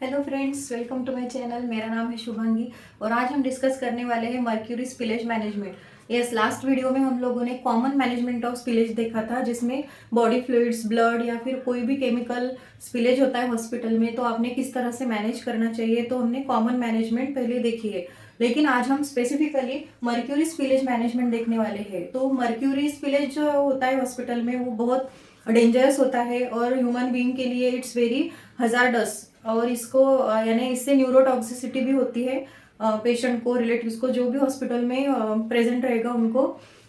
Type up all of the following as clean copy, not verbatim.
Hello friends, welcome to my channel. मेरा नाम है शुभांगी और आज हम डिस्कस करने वाले हैं mercury spillage management. Yes, last video में हम लोगों ने कॉमन मैनेजमेंट ऑफ स्पिलेज देखा था, जिसमें बॉडी फ्लूइड्स, ब्लड या फिर कोई भी केमिकल स्पिलेज होता है हॉस्पिटल में तो आपने किस तरह से मैनेज करना चाहिए। तो हमने कॉमन मैनेजमेंट पहले देखी है, लेकिन आज हम स्पेसिफिकली मर्क्यूरी स्पिलेज मैनेजमेंट देखने वाले हैं। तो मर्क्यूरी स्पिलेज जो होता है हॉस्पिटल में वो बहुत डेंजरस होता है और ह्यूमन बीइंग के लिए इट्स वेरी हजार्डस। और इसको यानी इससे न्यूरोटॉक्सिसिटी भी होती है पेशेंट को, रिलेटिव्स को, जो भी हॉस्पिटल में प्रेजेंट रहेगा उनको।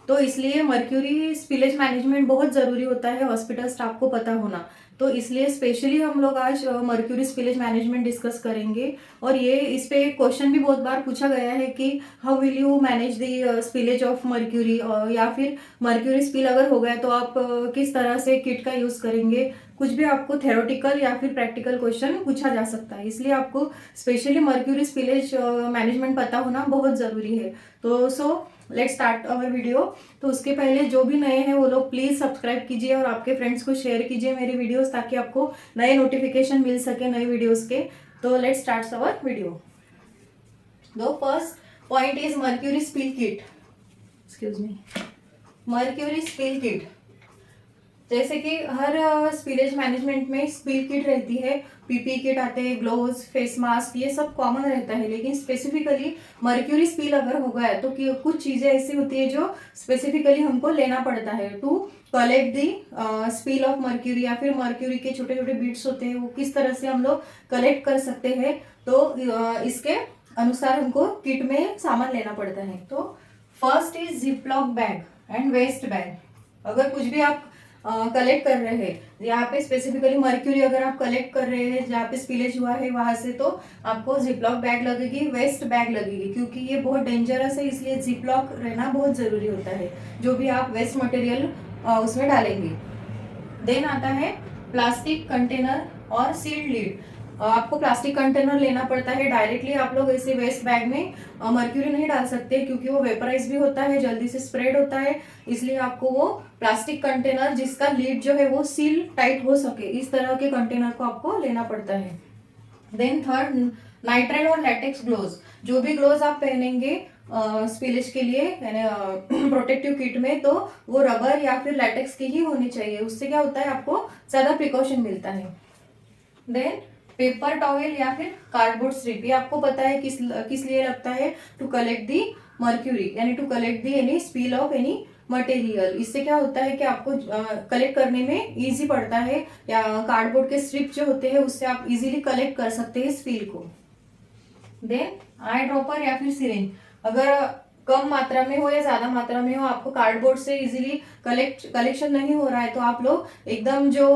तो इसलिए मर्क्यूरी स्पिलेज मैनेजमेंट बहुत ज़रूरी होता है, हॉस्पिटल स्टाफ को पता होना। तो इसलिए स्पेशली हम लोग आज मर्क्यूरी स्पिलेज मैनेजमेंट डिस्कस करेंगे। और ये इस पे क्वेश्चन भी बहुत बार पूछा गया है कि how will you manage the spillage of mercury, या फिर मर्क्यूरी स्पिल अगर हो गया तो आप किस तरह से किट का यूज़ करेंगे। कुछ भी आपको थेरोटिकल या फिर प्रैक्टिकल क्वेश्चन पूछा जा सकता है, इसलिए आपको स्पेशली मर्क्यूरी स्पिलेज मैनेजमेंट पता होना बहुत ज़रूरी है। तो लेट्स स्टार्ट अवर वीडियो। तो उसके पहले जो भी नए हैं वो लोग प्लीज़ सब्सक्राइब कीजिए और आपके फ्रेंड्स को शेयर कीजिए मेरी वीडियोस, ताकि आपको नए नोटिफिकेशन मिल सके नए वीडियोस के। तो let's start our video. The first point is mercury spill kit. Excuse me. Mercury spill kit, जैसे कि हर स्पिलेज मैनेजमेंट में स्पिल किट रहती है, पीपी किट आते हैं, ग्लोव्स, फेस मास्क, ये सब कॉमन रहता है। लेकिन स्पेसिफिकली मर्क्यूरी स्पिल अगर हो गया तो कुछ चीजें ऐसी होती है जो स्पेसिफिकली हमको लेना पड़ता है to collect the spill of mercury, या फिर मर्क्यूरी के छोटे छोटे बीट्स होते हैं वो किस तरह से हम लोग कलेक्ट कर सकते हैं। तो इसके अनुसार हमको किट में सामान लेना पड़ता है। तो first is ziplock bag and waste bag. अगर कुछ भी आप कलेक्ट कर रहे हैं, यहाँ पे स्पेसिफिकली मर्क्यूरी अगर आप कलेक्ट कर रहे हैं जहाँ पे स्पिलेज हुआ है वहां से, तो आपको जिपलॉक बैग लगेगी, वेस्ट बैग लगेगी, क्योंकि ये बहुत डेंजरस है, इसलिए जिपलॉक रहना बहुत जरूरी होता है जो भी आप वेस्ट मटेरियल उसमें डालेंगे। देन आता है प्लास्टिक कंटेनर और सील्ड लीड। आपको प्लास्टिक कंटेनर लेना पड़ता है। डायरेक्टली आप लोग ऐसे वेस्ट बैग में मर्क्यूरी नहीं डाल सकते, क्योंकि वो वेपराइज भी होता है, जल्दी से स्प्रेड होता है। इसलिए आपको वो प्लास्टिक कंटेनर जिसका लीड जो है वो सील टाइट हो सके, इस तरह के कंटेनर को आपको लेना पड़ता है। देन थर्ड, नाइट्राइल और लैटेक्स ग्लोव्स। जो भी ग्लोव्स आप पहनेंगे स्पिलेज के लिए यानी प्रोटेक्टिव किट में, तो वो रबर या फिर लैटेक्स की ही होनी चाहिए। उससे क्या होता है, आपको ज्यादा प्रिकॉशन मिलता है। देन पेपर टॉवेल या फिर कार्डबोर्ड स्ट्रिप, ये आपको पता है किस लिए लगता है, टू कलेक्ट दी मर्क्यूरी, यानी to collect the any spill of any material. इससे क्या होता है कि आपको कलेक्ट करने में इजी पड़ता है, या कार्डबोर्ड के स्ट्रिप जो होते हैं उससे आप इजीली कलेक्ट कर सकते हैं स्पिल को। देन आई ड्रॉपर या फिर सिरिंज, अगर कम मात्रा में हो या ज्यादा मात्रा में हो, आपको कार्डबोर्ड से इजीली कलेक्शन नहीं हो रहा है, तो आप लोग एकदम जो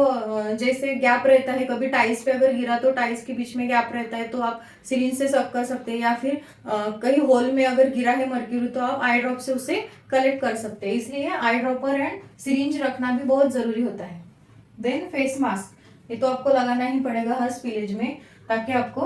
जैसे गैप रहता है, कभी टाइल्स पे अगर गिरा तो टाइल्स के बीच में गैप रहता है, तो आप सिरिंज से सक कर सकते हैं, या फिर कहीं होल में अगर गिरा है मर्क्यूरी तो आप आई ड्रॉप से उसे कलेक्ट कर सकते हैं। इसलिए आई ड्रॉपर एंड सिरिंज रखना भी बहुत जरूरी होता है। देन फेस मास्क, ये तो आपको लगाना ही पड़ेगा हर स्पिलेज में, ताकि आपको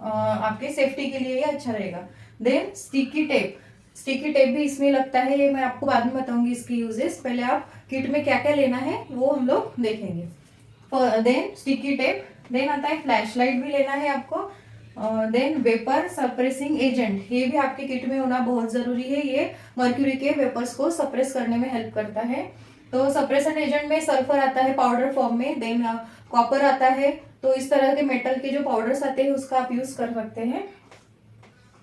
आपके सेफ्टी के लिए ये अच्छा रहेगा। Then sticky tape, sticky tape भी इसमें लगता है, ये मैं आपको बाद में बताऊंगी इसकी यूजेस। पहले आप किट में क्या क्या लेना है वो हम लोग देखेंगे। देन स्टिकी टेप, देन आता है फ्लैश लाइट भी लेना है आपको। देन वेपर सप्रेसिंग एजेंट, ये भी आपके किट में होना बहुत जरूरी है, ये मर्क्यूरी के वेपर्स को सप्रेस करने में हेल्प करता है। तो सप्रेशन एजेंट में सल्फर आता है पाउडर फॉर्म में, देन कॉपर आता है, तो इस तरह के मेटल के जो पाउडर्स आते हैं उसका आप यूज कर सकते हैं।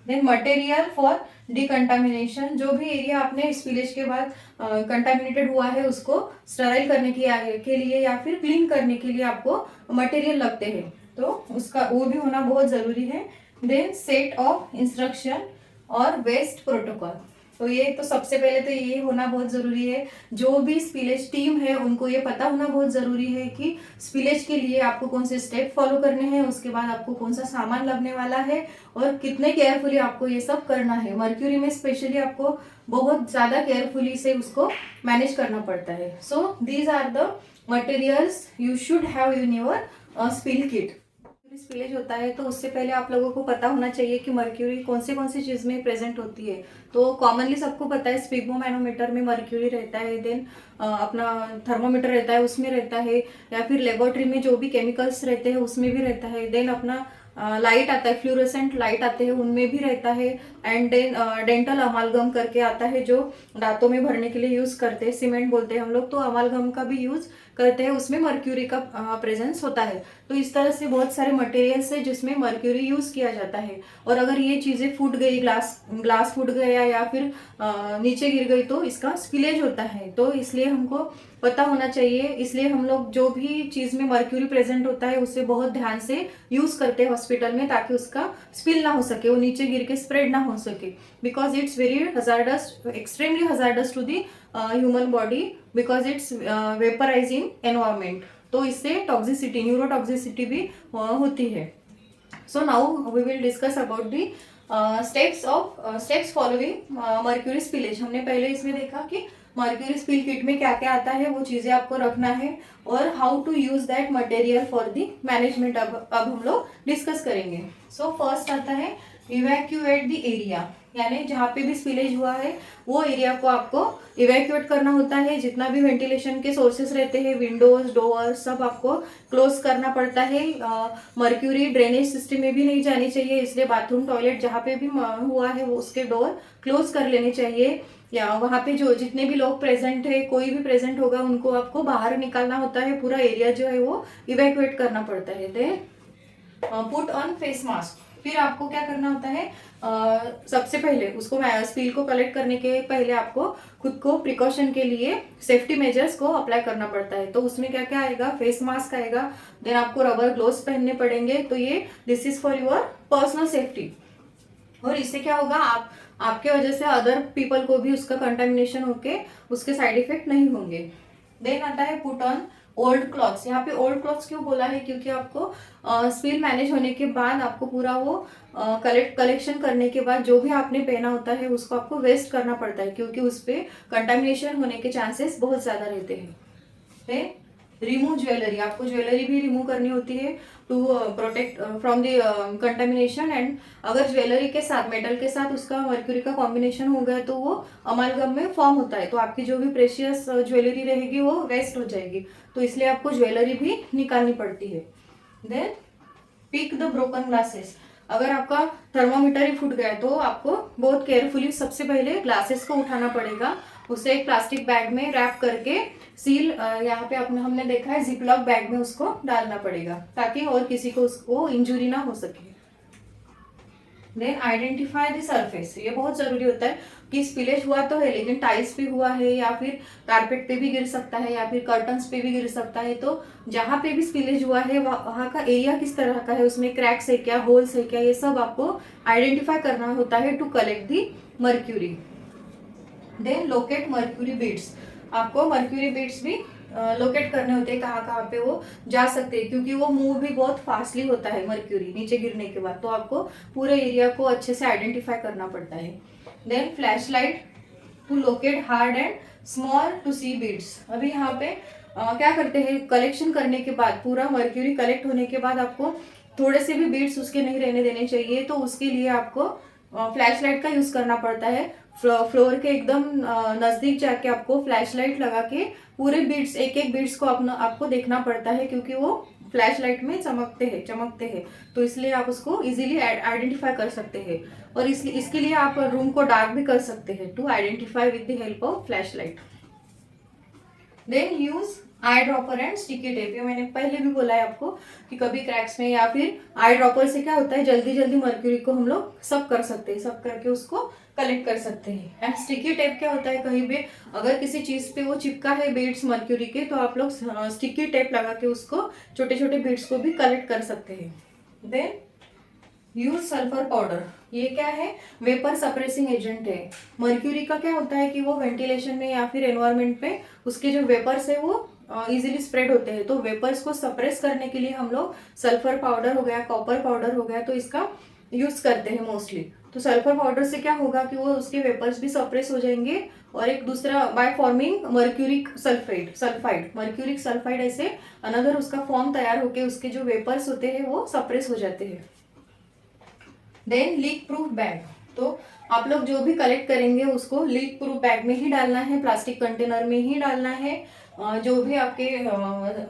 देन मटेरियल फॉर डिकंटामिनेशन, जो भी एरिया आपने स्पिलेज के बाद कंटामिनेटेड हुआ है उसको स्टराइल करने के लिए या फिर क्लीन करने के लिए आपको मटेरियल लगते हैं, तो उसका वो भी होना बहुत जरूरी है। देन सेट ऑफ इंस्ट्रक्शन और वेस्ट प्रोटोकॉल, तो ये तो सबसे पहले तो ये होना बहुत जरूरी है। जो भी स्पिलेज टीम है उनको ये पता होना बहुत जरूरी है कि स्पिलेज के लिए आपको कौन से स्टेप फॉलो करने हैं, उसके बाद आपको कौन सा सामान लगने वाला है और कितने केयरफुली आपको ये सब करना है। मर्क्यूरी में स्पेशली आपको बहुत ज्यादा केयरफुली से उसको मैनेज करना पड़ता है। So these are the materials you should have in your spill kit. Spillage होता है तो उससे पहले आप लोगों को पता होना चाहिए कि मर्क्यूरी कौन सी चीज में प्रेजेंट होती है। तो कॉमनली सबको पता है स्पिग्मोमैनोमीटर में मर्क्यूरी रहता है, देन अपना थर्मोमीटर रहता है उसमें रहता है, या फिर लेबोरेटरी में जो भी केमिकल्स रहते हैं उसमें भी रहता है। देन अपना लाइट आता है, फ्लूरोसेंट लाइट आते हैं उनमें भी रहता है। एंड देन डेंटल अमालगम करके आता है जो दांतों में भरने के लिए यूज करते हैं, सीमेंट बोलते हैं हम लोग, तो अमालगम का भी यूज करते हैं, उसमें मर्क्यूरी का प्रेजेंस होता है। तो इस तरह से बहुत सारे मटेरियल्स है जिसमें मर्क्यूरी यूज किया जाता है। और अगर ये चीजें फूट गई, ग्लास फूट गया या फिर नीचे गिर गई तो इसका स्पिलेज होता है। तो इसलिए हमको पता होना चाहिए, इसलिए हम लोग जो भी चीज में मर्क्यूरी प्रेजेंट होता है उसे बहुत ध्यान से यूज करते हैं हॉस्पिटल में, ताकि उसका स्पिल ना हो सके, वो नीचे गिर के स्प्रेड ना हो सके। Because it's very hazardous, extremely hazardous to the human body, because it's vaporising environment. तो इससे टॉक्सिसिटी, न्यूरोटॉक्सिसिटी भी होती है। So now we will discuss about the steps following mercury spillage. हमने पहले इसमें देखा कि मर्क्यूरी स्पिल किट में क्या क्या आता है, वो चीजें आपको रखना है, और how to use that material for the management अब हम लोग डिस्कस करेंगे। सो फर्स्ट आता है इवैक्यूएट द एरिया, यानी जहाँ पे भी स्पिलेज हुआ है वो एरिया को आपको इवैक्यूएट करना होता है। जितना भी वेंटिलेशन के सोर्सेस रहते हैं, विंडोज, डोर, सब आपको क्लोज करना पड़ता है। मर्क्यूरी ड्रेनेज सिस्टम में भी नहीं जानी चाहिए, इसलिए बाथरूम, टॉयलेट जहाँ पे भी हुआ है वो उसके डोर क्लोज कर लेने चाहिए। या वहाँ पे जो जितने भी लोग प्रेजेंट है, कोई भी प्रेजेंट होगा, उनको आपको बाहर निकालना होता है, पूरा एरिया जो है वो इवैक्यूएट करना पड़ता है। Then put on face mask. फिर आपको क्या करना होता है, सबसे पहले उसको स्पिल को कलेक्ट करने के पहले आपको खुद को प्रिकॉशन के लिए सेफ्टी मेजर्स को अप्लाई करना पड़ता है। तो उसमें क्या क्या आएगा, फेस मास्क आएगा, देन आपको रबर ग्लोव्स पहनने पड़ेंगे। तो ये this is for your personal safety. और इससे क्या होगा, आपके वजह से अदर पीपल को भी उसका कंटामिनेशन होके उसके साइड इफेक्ट नहीं होंगे। देन आता है पुट ऑन ओल्ड क्लॉथ्स। यहाँ पे ओल्ड क्लॉथ्स क्यों बोला है, क्योंकि आपको स्पिल मैनेज होने के बाद आपको पूरा वो कलेक्शन करने के बाद जो भी आपने पहना होता है उसको आपको वेस्ट करना पड़ता है, क्योंकि उस पर कंटामिनेशन होने के चांसेस बहुत ज्यादा रहते हैं। रिमूव ज्वेलरी, आपको ज्वेलरी भी रिमूव करनी होती है to protect from the contamination. And अगर ज्वेलरी के साथ, मेटल के साथ उसका मर्क्यूरी का कॉम्बिनेशन हो गया तो वो अमालगम में फॉर्म होता है, तो आपकी जो भी प्रेशियस ज्वेलरी रहेगी वो वेस्ट हो जाएगी। तो इसलिए आपको ज्वेलरी भी निकालनी पड़ती है। Then pick the broken glasses. अगर आपका थर्मोमीटर ही फूट गया तो आपको बहुत केयरफुली सबसे पहले ग्लासेस को उठाना पड़ेगा, उसे एक प्लास्टिक बैग में रैप करके सील, यहाँ पे हमने देखा है जिपलॉक बैग में उसको डालना पड़ेगा, ताकि और किसी को उसको इंजुरी ना हो सके। Then identify the surface. ये बहुत जरूरी होता है कि स्पिलेज हुआ तो है, लेकिन टाइल्स पे हुआ है या फिर कारपेट पे भी गिर सकता है या फिर कर्टन्स पे भी गिर सकता है। तो जहाँ पे भी स्पिलेज हुआ है वहाँ का एरिया किस तरह का है, उसमें क्रैक्स है क्या, होल्स है क्या, ये सब आपको आइडेंटिफाई करना होता है to collect the mercury. Then locate mercury beads. आपको मर्क्यूरी बीड्स भी लोकेट करने होते हैं, कहाँ कहाँ पे वो जा सकते हैं, क्योंकि वो मूव भी बहुत फास्टली होता है मर्क्यूरी नीचे गिरने के बाद। तो आपको पूरे एरिया को अच्छे से आइडेंटिफाई करना पड़ता है। Then flash light to locate hard and small to see beads. अभी यहाँ पे क्या करते हैं, कलेक्शन करने के बाद, पूरा मर्क्यूरी कलेक्ट होने के बाद आपको थोड़े से भी बीड्स उसके नहीं रहने देने चाहिए। तो उसके लिए आपको फ्लैश लाइट का यूज करना पड़ता है। फ्लोर के एकदम नजदीक जाके आपको फ्लैश लाइट लगा के पूरे बीड्स, एक एक बीड्स को आपको देखना पड़ता है, क्योंकि वो फ्लैश लाइट में चमकते हैं। तो इसलिए आप उसको इजीली आइडेंटिफाई कर सकते हैं। और इसके लिए आप रूम को डार्क भी कर सकते हैं to identify with the help of flash light. Then use eye dropper and sticky tape. ये मैंने पहले भी बोला है आपको कि कभी क्रैक्स में या फिर आई ड्रॉपर से क्या होता है, जल्दी जल्दी मर्क्यूरी को हम लोग सब कर सकते हैं, सब करके उसको कलेक्ट कर सकते हैं। एंड स्टिकी टेप क्या होता है, कहीं पे अगर किसी चीज पे वो चिपका है बीड्स मर्क्यूरी के, तो आप लोग स्टिकी टेप लगा के उसको छोटे छोटे बीड्स को भी कलेक्ट कर सकते हैं। Then use sulphur powder. ये क्या है, वेपर सप्रेसिंग एजेंट है। मर्क्यूरी का क्या होता है कि वो वेंटिलेशन में या फिर एनवायरमेंट में उसके जो वेपर्स है वो इजीली स्प्रेड होते हैं। तो वेपर्स को सप्रेस करने के लिए हम लोग सल्फर पाउडर हो गया, कॉपर पाउडर हो गया, तो इसका यूज करते हैं मोस्टली। तो सल्फर पाउडर से क्या होगा कि वो उसके वेपर्स भी सप्रेस हो जाएंगे, और एक दूसरा by forming mercuric sulphide mercuric sulphide ऐसे अनदर उसका फॉर्म तैयार होके उसके जो वेपर्स होते हैं वो सप्रेस हो जाते हैं। Then leak proof bag. तो आप लोग जो भी कलेक्ट करेंगे उसको लीक प्रूफ बैग में ही डालना है, प्लास्टिक कंटेनर में ही डालना है। जो भी आपके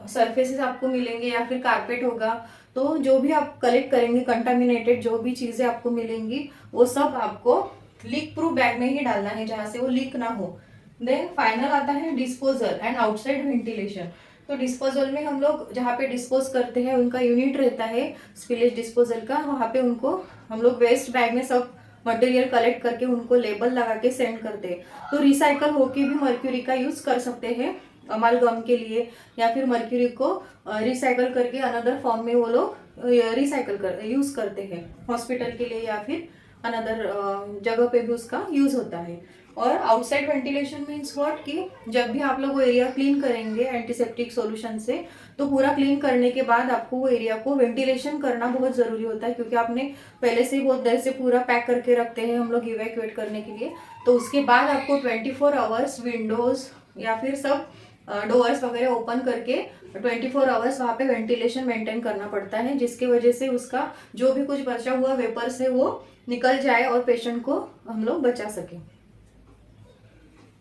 सरफेसेस आपको मिलेंगे या फिर कारपेट होगा तो जो भी आप कलेक्ट करेंगे कंटामिनेटेड जो भी चीज़ें आपको मिलेंगी वो सब आपको लीक प्रूफ बैग में ही डालना है जहाँ से वो लीक ना हो। देन फाइनल आता है डिस्पोजल एंड आउटसाइड वेंटिलेशन। तो डिस्पोजल में हम लोग जहाँ पे डिस्पोज करते हैं उनका यूनिट रहता है स्पिलेज डिस्पोजल का, वहाँ पे उनको हम लोग वेस्ट बैग में सब मटेरियल कलेक्ट करके उनको लेबल लगा के सेंड करते हैं। तो रिसाइकल होके भी मर्क्यूरी का यूज कर सकते हैं अमालगम के लिए, या फिर मर्क्यूरी को रिसाइकल करके अनदर फॉर्म में वो लोग रिसाइकल कर यूज करते हैं हॉस्पिटल के लिए या फिर अनदर जगह पे भी उसका यूज होता है। और आउटसाइड वेंटिलेशन मीन्स व्हाट कि जब भी आप लोग वो एरिया क्लीन करेंगे एंटीसेप्टिक सॉल्यूशन से, तो पूरा क्लीन करने के बाद आपको वो एरिया को वेंटिलेशन करना बहुत ज़रूरी होता है, क्योंकि आपने पहले से ही बहुत देर से पूरा पैक करके रखते हैं हम लोग इवैक्यूएट करने के लिए। तो उसके बाद आपको 24 आवर्स विंडोज़ या फिर सब डोर्स वगैरह ओपन करके 24 आवर्स वहाँ पे वेंटिलेशन मेंटेन करना पड़ता है, जिसकी वजह से उसका जो भी कुछ बचा हुआ वेपर्स है वो निकल जाए और पेशेंट को हम लोग बचा सकें।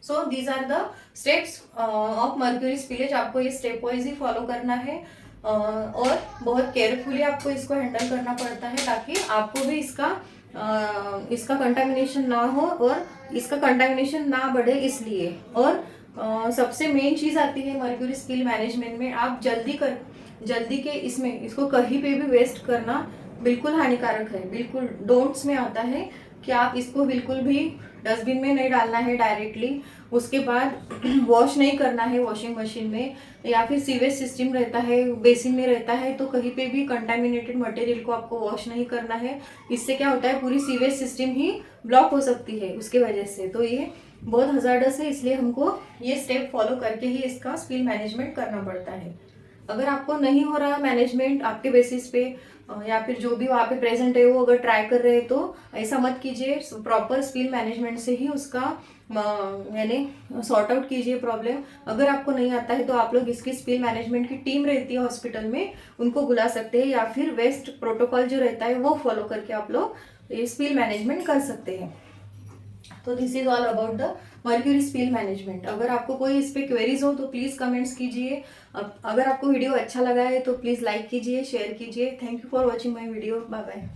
So these are the steps of mercury spillage. आपको ये स्टेप वाइज ही फॉलो करना है और बहुत केयरफुली आपको इसको हैंडल करना पड़ता है ताकि आपको भी इसका कंटामिनेशन ना हो और इसका कंटामिनेशन ना बढ़े इसलिए। और सबसे मेन चीज़ आती है मर्क्यूरी स्पिल मैनेजमेंट में, आप जल्दी के इसको कहीं पे भी वेस्ट करना बिल्कुल हानिकारक है। बिल्कुल डोंट्स में आता है कि आप इसको बिल्कुल भी डस्टबिन में नहीं डालना है डायरेक्टली, उसके बाद वॉश नहीं करना है वॉशिंग मशीन में, या फिर सीवेज सिस्टम रहता है बेसिन में रहता है तो कहीं पे भी कंटामिनेटेड मटेरियल को आपको वॉश नहीं करना है। इससे क्या होता है पूरी सीवेज सिस्टम ही ब्लॉक हो सकती है उसके वजह से। तो ये बहुत हजार्डस है, इसलिए हमको ये स्टेप फॉलो करके ही इसका स्पिल मैनेजमेंट करना पड़ता है। अगर आपको नहीं हो रहा मैनेजमेंट आपके बेसिस पे या फिर जो भी वहाँ पे प्रेजेंट है वो अगर ट्राई कर रहे हैं तो ऐसा मत कीजिए, प्रॉपर स्किल मैनेजमेंट से ही उसका यानी सॉर्ट आउट कीजिए प्रॉब्लम। अगर आपको नहीं आता है तो आप लोग इसकी स्किल मैनेजमेंट की टीम रहती है हॉस्पिटल में, उनको बुला सकते हैं, या फिर वेस्ट प्रोटोकॉल जो रहता है वो फॉलो करके आप लोग ये स्किल मैनेजमेंट कर सकते हैं। तो this is all about the mercury spill management. अगर आपको कोई इस पे क्वेरीज हो तो प्लीज़ कमेंट्स कीजिए। अगर आपको वीडियो अच्छा लगा है तो प्लीज़ लाइक कीजिए, शेयर कीजिए। Thank you for watching my video. Bye bye.